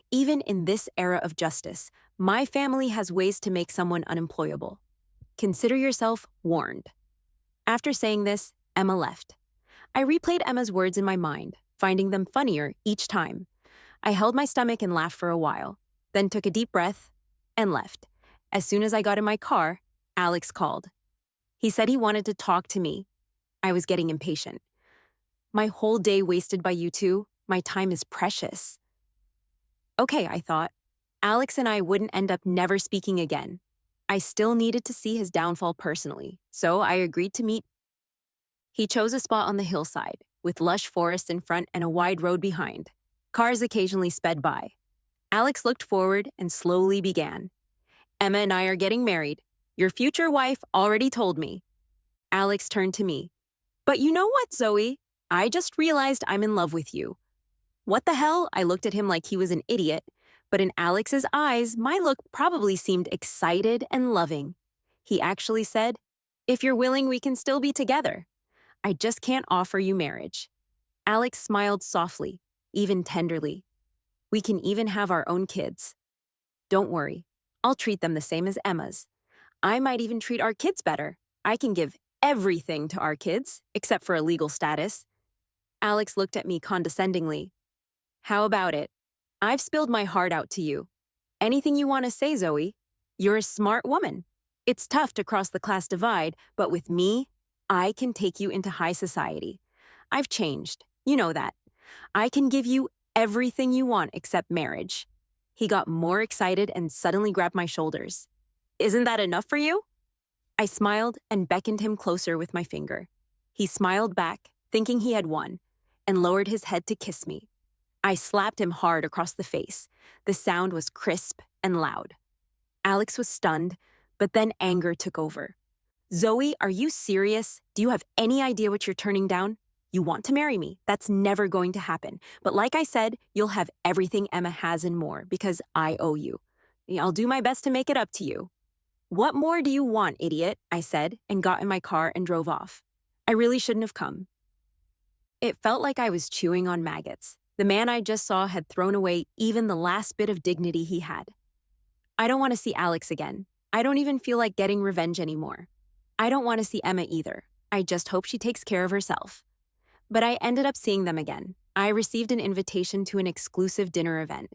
S1: Even in this era of justice, my family has ways to make someone unemployable. Consider yourself warned. After saying this, Emma left. I replayed Emma's words in my mind, finding them funnier each time. I held my stomach and laughed for a while, then took a deep breath and left. As soon as I got in my car, Alex called. He said he wanted to talk to me. I was getting impatient. My whole day wasted by you two, my time is precious. Okay, I thought. Alex and I wouldn't end up never speaking again. I still needed to see his downfall personally, so I agreed to meet. He chose a spot on the hillside, with lush forest in front and a wide road behind. Cars occasionally sped by. Alex looked forward and slowly began. Emma and I are getting married. Your future wife already told me. Alex turned to me. But you know what, Zoe? I just realized I'm in love with you. What the hell? I looked at him like he was an idiot, but in Alex's eyes, my look probably seemed excited and loving. He actually said, if you're willing, we can still be together. I just can't offer you marriage. Alex smiled softly, even tenderly. We can even have our own kids. Don't worry, I'll treat them the same as Emma's. I might even treat our kids better. I can give everything to our kids, except for a legal status. Alex looked at me condescendingly. How about it? I've spilled my heart out to you. Anything you want to say, Zoe? You're a smart woman. It's tough to cross the class divide, but with me, I can take you into high society. I've changed. You know that. I can give you everything you want except marriage. He got more excited and suddenly grabbed my shoulders. Isn't that enough for you? I smiled and beckoned him closer with my finger. He smiled back, thinking he had won, and lowered his head to kiss me. I slapped him hard across the face. The sound was crisp and loud. Alex was stunned, but then anger took over. Zoe, are you serious? Do you have any idea what you're turning down? You want to marry me. That's never going to happen. But like I said, you'll have everything Emma has and more because I owe you. I'll do my best to make it up to you. What more do you want, idiot? I said and got in my car and drove off. I really shouldn't have come. It felt like I was chewing on maggots. The man I just saw had thrown away even the last bit of dignity he had. I don't want to see Alex again. I don't even feel like getting revenge anymore. I don't want to see Emma either. I just hope she takes care of herself. But I ended up seeing them again. I received an invitation to an exclusive dinner event.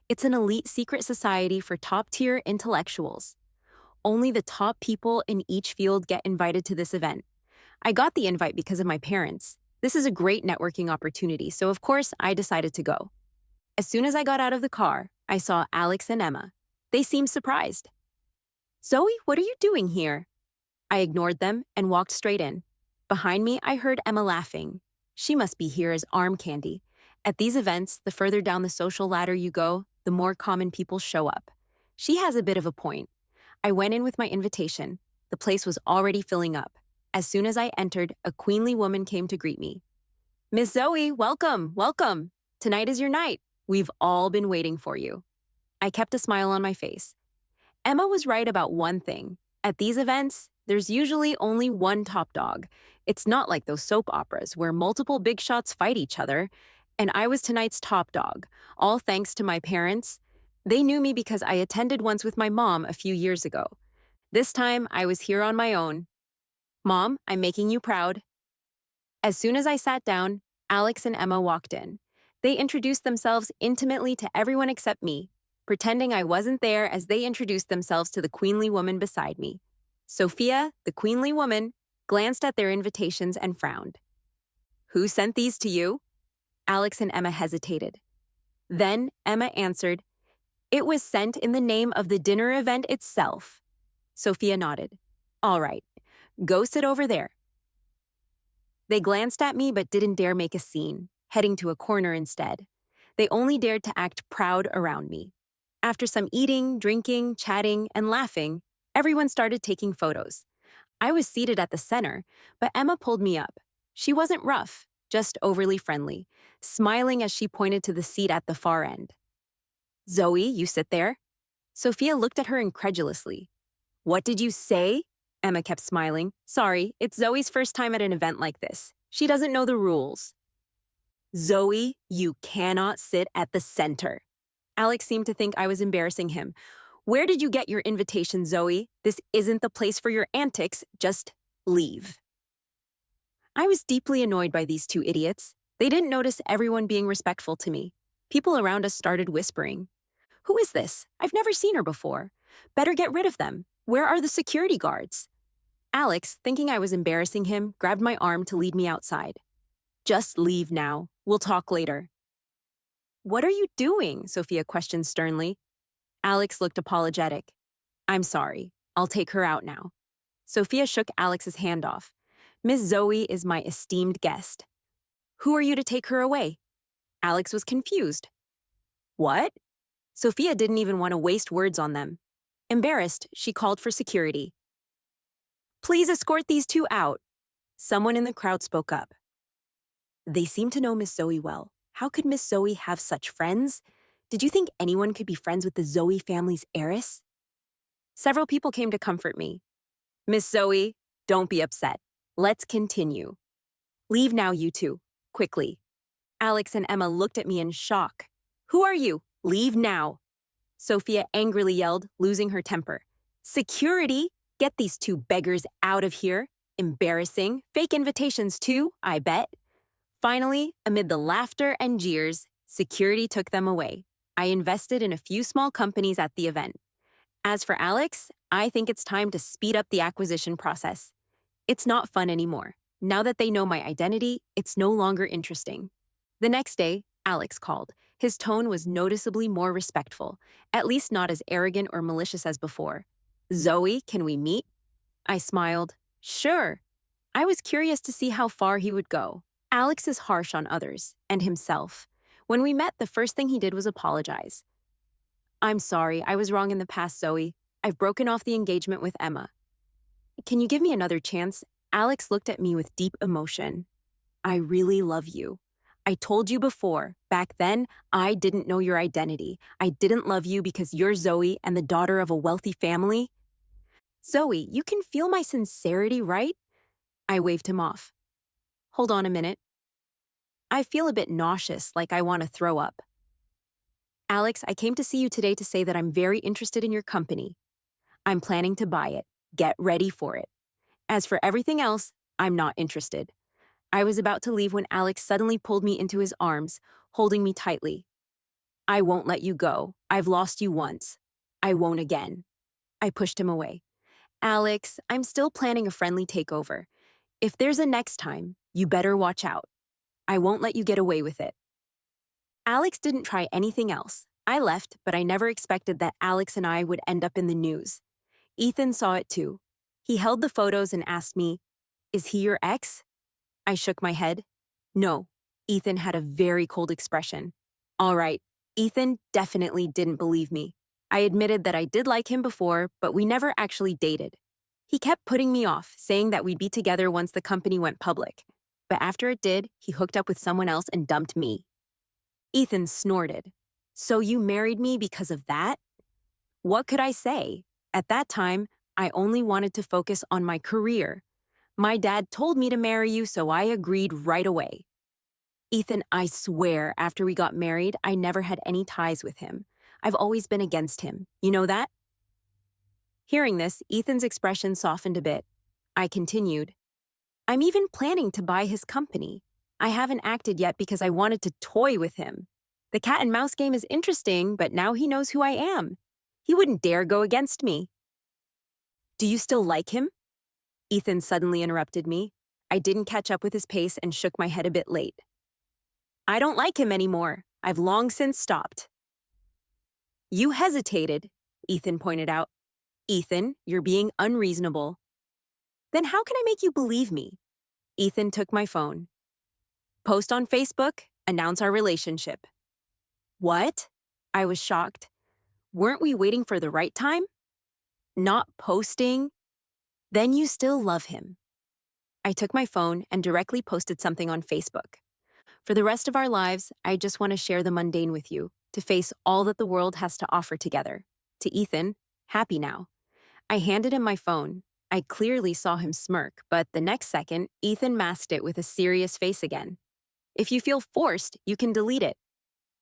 S1: It's an elite secret society for top-tier intellectuals. Only the top people in each field get invited to this event. I got the invite because of my parents. This is a great networking opportunity, so of course I decided to go. As soon as I got out of the car, I saw Alex and Emma. They seemed surprised. Zoe, what are you doing here? I ignored them and walked straight in. Behind me, I heard Emma laughing. She must be here as arm candy. At these events, the further down the social ladder you go, the more common people show up. She has a bit of a point. I went in with my invitation. The place was already filling up. As soon as I entered, a queenly woman came to greet me. Miss Zoe, welcome, welcome. Tonight is your night. We've all been waiting for you. I kept a smile on my face. Emma was right about one thing. At these events, there's usually only one top dog. It's not like those soap operas where multiple big shots fight each other. And I was tonight's top dog, all thanks to my parents. They knew me because I attended once with my mom a few years ago. This time, I was here on my own. Mom, I'm making you proud. As soon as I sat down, Alex and Emma walked in. They introduced themselves intimately to everyone except me, pretending I wasn't there as they introduced themselves to the queenly woman beside me. Sophia, the queenly woman, glanced at their invitations and frowned. Who sent these to you? Alex and Emma hesitated. Then Emma answered, It was sent in the name of the dinner event itself. Sophia nodded. All right, go sit over there. They glanced at me but didn't dare make a scene, heading to a corner instead. They only dared to act proud around me. After some eating, drinking, chatting, and laughing, everyone started taking photos. I was seated at the center, but Emma pulled me up. She wasn't rough, just overly friendly, smiling as she pointed to the seat at the far end. Zoe, you sit there. Sophia looked at her incredulously. What did you say? Emma kept smiling. Sorry, it's Zoe's first time at an event like this. She doesn't know the rules. Zoe, you cannot sit at the center. Alex seemed to think I was embarrassing him. Where did you get your invitation, Zoe? This isn't the place for your antics. Just leave. I was deeply annoyed by these two idiots. They didn't notice everyone being respectful to me. People around us started whispering. Who is this? I've never seen her before. Better get rid of them. Where are the security guards? Alex, thinking I was embarrassing him, grabbed my arm to lead me outside. Just leave now. We'll talk later. What are you doing? Sophia questioned sternly. Alex looked apologetic. I'm sorry. I'll take her out now. Sophia shook Alex's hand off. Miss Zoe is my esteemed guest. Who are you to take her away? Alex was confused. What? Sophia didn't even want to waste words on them. Embarrassed, she called for security. Please escort these two out. Someone in the crowd spoke up. They seem to know Miss Zoe well. How could Miss Zoe have such friends? Did you think anyone could be friends with the Zoe family's heiress? Several people came to comfort me. Miss Zoe, don't be upset. Let's continue. Leave now, you two. Quickly. Alex and Emma looked at me in shock. Who are you? Leave now. Sophia angrily yelled, losing her temper. Security? Get these two beggars out of here. Embarrassing. Fake invitations too, I bet. Finally, amid the laughter and jeers, security took them away. I invested in a few small companies at the event. As for Alex, I think it's time to speed up the acquisition process. It's not fun anymore. Now that they know my identity, it's no longer interesting. The next day, Alex called. His tone was noticeably more respectful, at least not as arrogant or malicious as before. Zoe, can we meet? I smiled. Sure. I was curious to see how far he would go. Alex is harsh on others, and himself. When we met, the first thing he did was apologize. I'm sorry, I was wrong in the past, Zoe. I've broken off the engagement with Emma. Can you give me another chance? Alex looked at me with deep emotion. I really love you. I told you before, back then, I didn't know your identity. I didn't love you because you're Zoe and the daughter of a wealthy family. Zoe, you can feel my sincerity, right? I waved him off. Hold on a minute. I feel a bit nauseous, like I want to throw up. Alex, I came to see you today to say that I'm very interested in your company. I'm planning to buy it. Get ready for it. As for everything else, I'm not interested. I was about to leave when Alex suddenly pulled me into his arms, holding me tightly. I won't let you go. I've lost you once. I won't again. I pushed him away. Alex, I'm still planning a friendly takeover. If there's a next time, you better watch out. I won't let you get away with it. Alex didn't try anything else. I left, but I never expected that Alex and I would end up in the news. Ethan saw it too. He held the photos and asked me, Is he your ex? I shook my head. No. Ethan had a very cold expression. All right, Ethan definitely didn't believe me. I admitted that I did like him before, but we never actually dated. He kept putting me off, saying that we'd be together once the company went public. But after it did, he hooked up with someone else and dumped me. Ethan snorted. So you married me because of that? What could I say? At that time, I only wanted to focus on my career. My dad told me to marry you, so I agreed right away. Ethan, I swear, after we got married, I never had any ties with him. I've always been against him. You know that? Hearing this, Ethan's expression softened a bit. I continued. I'm even planning to buy his company. I haven't acted yet because I wanted to toy with him. The cat and mouse game is interesting, but now he knows who I am. He wouldn't dare go against me. Do you still like him? Ethan suddenly interrupted me. I didn't catch up with his pace and shook my head a bit late. I don't like him anymore. I've long since stopped. You hesitated, Ethan pointed out. Ethan, you're being unreasonable. Then how can I make you believe me? Ethan took my phone. Post on Facebook, announce our relationship. What? I was shocked. Weren't we waiting for the right time? Not posting? Then you still love him. I took my phone and directly posted something on Facebook. For the rest of our lives, I just want to share the mundane with you, to face all that the world has to offer together. To Ethan, happy now. I handed him my phone. I clearly saw him smirk, but the next second, Ethan masked it with a serious face again. If you feel forced, you can delete it.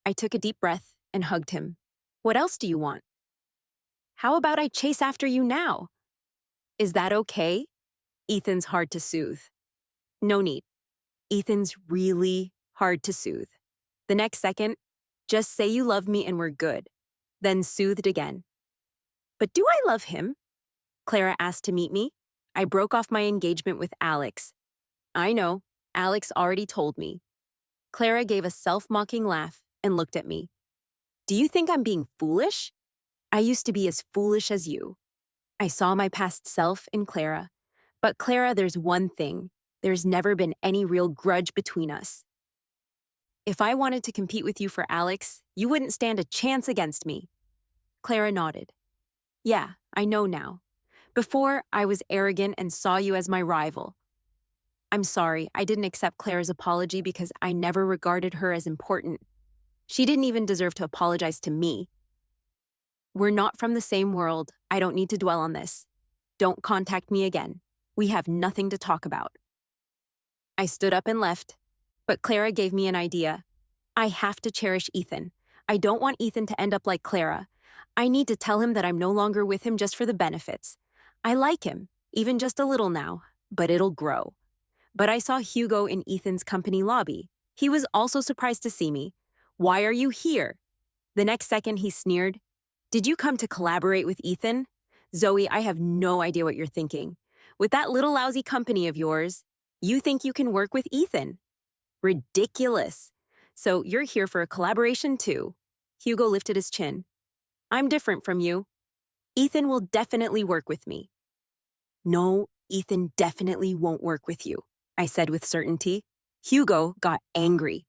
S1: I took a deep breath and hugged him. What else do you want? How about I chase after you now? Is that okay? Ethan's hard to soothe. No need. Ethan's really hard to soothe. The next second, just say you love me and we're good. Then soothed again. But do I love him? Clara asked to meet me. I broke off my engagement with Alex. I know, Alex already told me. Clara gave a self-mocking laugh and looked at me. Do you think I'm being foolish? I used to be as foolish as you. I saw my past self in Clara. But Clara, there's one thing. There's never been any real grudge between us. If I wanted to compete with you for Alex, you wouldn't stand a chance against me. Clara nodded. Yeah, I know now. Before, I was arrogant and saw you as my rival. I'm sorry, I didn't accept Clara's apology because I never regarded her as important. She didn't even deserve to apologize to me. We're not from the same world. I don't need to dwell on this. Don't contact me again. We have nothing to talk about. I stood up and left, but Clara gave me an idea. I have to cherish Ethan. I don't want Ethan to end up like Clara. I need to tell him that I'm no longer with him just for the benefits. I like him, even just a little now, but it'll grow. But I saw Hugo in Ethan's company lobby. He was also surprised to see me. Why are you here? The next second he sneered. Did you come to collaborate with Ethan? Zoe, I have no idea what you're thinking. With that little lousy company of yours, you think you can work with Ethan? Ridiculous. So you're here for a collaboration too. Hugo lifted his chin. I'm different from you. Ethan will definitely work with me. No, Ethan definitely won't work with you, I said with certainty. Hugo got angry.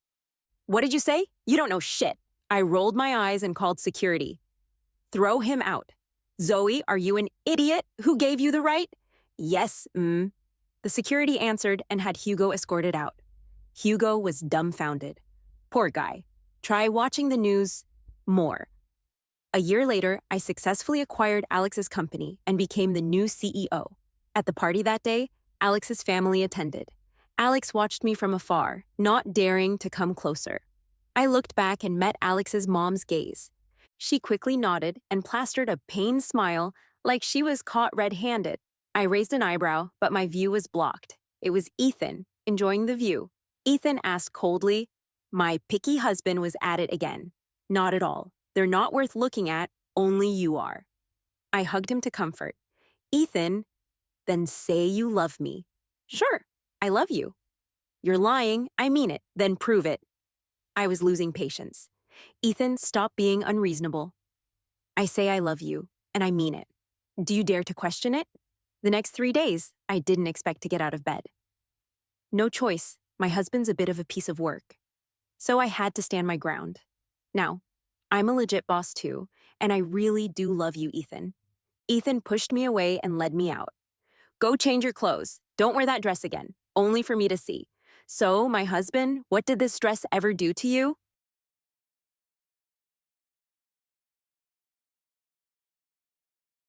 S1: What did you say? You don't know shit. I rolled my eyes and called security. Throw him out. Zoe, are you an idiot? Who gave you the right? Yes, The security answered and had Hugo escorted out. Hugo was dumbfounded. Poor guy. Try watching the news more. A year later, I successfully acquired Alex's company and became the new CEO. At the party that day, Alex's family attended. Alex watched me from afar, not daring to come closer. I looked back and met Alex's mom's gaze. She quickly nodded and plastered a pained smile like she was caught red-handed. I raised an eyebrow, but my view was blocked. It was Ethan, enjoying the view. Ethan asked coldly, my picky husband was at it again. Not at all. They're not worth looking at, only you are. I hugged him to comfort. Ethan, then say you love me. Sure, I love you. You're lying, I mean it, then prove it. I was losing patience. Ethan, stop being unreasonable. I say I love you, and I mean it. Do you dare to question it? The next 3 days, I didn't expect to get out of bed. No choice, my husband's a bit of a piece of work. So I had to stand my ground. Now, I'm a legit boss too, and I really do love you, Ethan. Ethan pushed me away and led me out. Go change your clothes. Don't wear that dress again, only for me to see. So, my husband, what did this dress ever do to you?